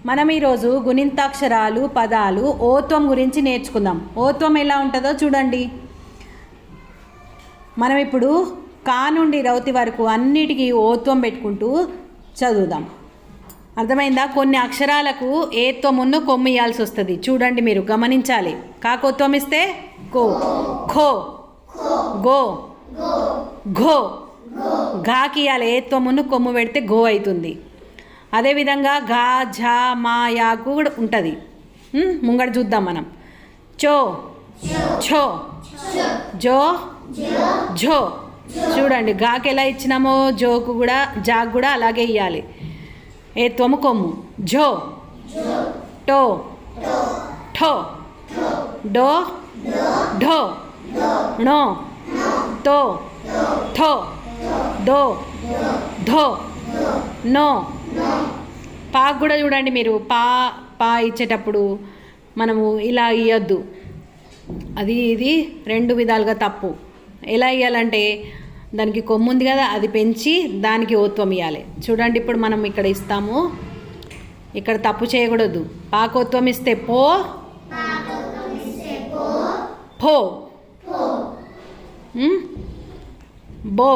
మనం ఈరోజు గుణింతాక్షరాలు పదాలు ఓత్వం గురించి నేర్చుకుందాం. ఓత్వం ఎలా ఉంటుందో చూడండి. మనం ఇప్పుడు కా నుండి రౌతి వరకు అన్నిటికీ ఓత్వం పెట్టుకుంటూ చదువుదాం. అర్థమైందా? కొన్ని అక్షరాలకు ఏత్వం ఉన్న కొమ్ము ఇవ్వాల్సి వస్తుంది. చూడండి, మీరు గమనించాలి. కాకోత్వం ఇస్తే కో, ఖో, గో, ఘో. ఘాకి ఇవ్వాలి. ఏత్వం ఉన్న కొమ్ము పెడితే గో అవుతుంది. అదేవిధంగా ఘా, ఝా, మా, యాకు కూడా ఉంటుంది. ముంగడ చూద్దాం మనం. చో, ఛో, జో, ఝో. చూడండి, ఘాకి ఎలా ఇచ్చినామో జోకు కూడా, జాకు కూడా అలాగే ఇవ్వాలి. ఏత్వము కొమ్ము. ఝో, టో, ఠో, డో, ఢో, ణో, తో, థో, దో, ధో, నో. పాకు కూడా చూడండి మీరు. పా ఇచ్చేటప్పుడు మనము ఇలా ఇవ్వద్దు. ఇది రెండు విధాలుగా తప్పు. ఎలా ఇవ్వాలంటే దానికి కొమ్ము ఉంది కదా, అది పెంచి దానికి ఓత్వం ఇవ్వాలి. చూడండి, ఇప్పుడు మనం ఇక్కడ ఇస్తాము. ఇక్కడ తప్పు చేయకూడదు. పాకోత్వం ఇస్తే పో, పో, బో,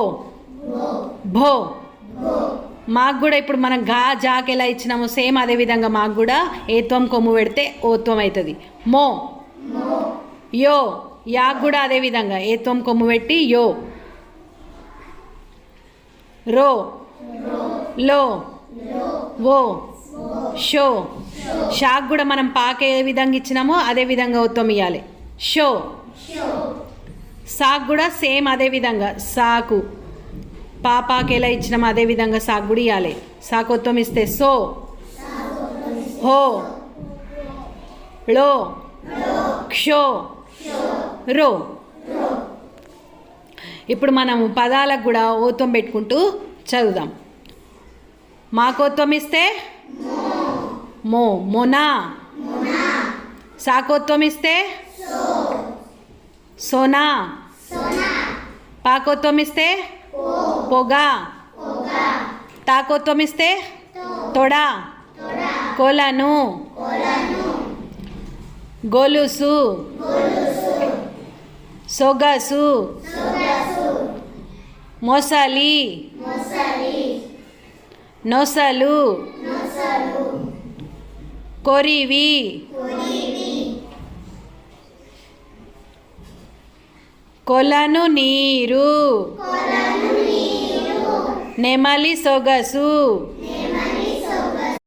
భో. మాకు కూడా ఇప్పుడు మనం ఘా, జాకి ఎలా ఇచ్చినామో సేమ్ అదే విధంగా మాకు కూడా ఏత్వం కొమ్ము పెడితే ఓత్వం అవుతుంది. మో, యో. యాకు కూడా అదే విధంగా ఏత్వం కొమ్ము పెట్టి యో. రో, లో, వో, షో. షాకు కూడా మనం పాక ఏ విధంగా ఇచ్చినామో అదే విధంగా ఓత్వం ఇవ్వాలి. షో. సాకు కూడా సేమ్ అదే విధంగా. సాకు పాపాకి ఎలా ఇచ్చినామో అదే విధంగా సాకు కూడా ఇవ్వాలి. సాకోత్వం ఇస్తే సో, హో, లో, క్షో, రో. ఇప్పుడు మనము పదాలకు కూడా ఓత్వం పెట్టుకుంటూ చదువుదాం. మాకోత్వం ఇస్తే మో, మొనా. సాకోత్వం ఇస్తే సోనా. పాకోత్వం ఇస్తే పొగా. తాకోత్వం ఇస్తే తొడా. కొలను, గొలుసు, సొగసు, మొసలి, నొసలు, కొరివి, కొలను నీరు, నెమలి సొగసు,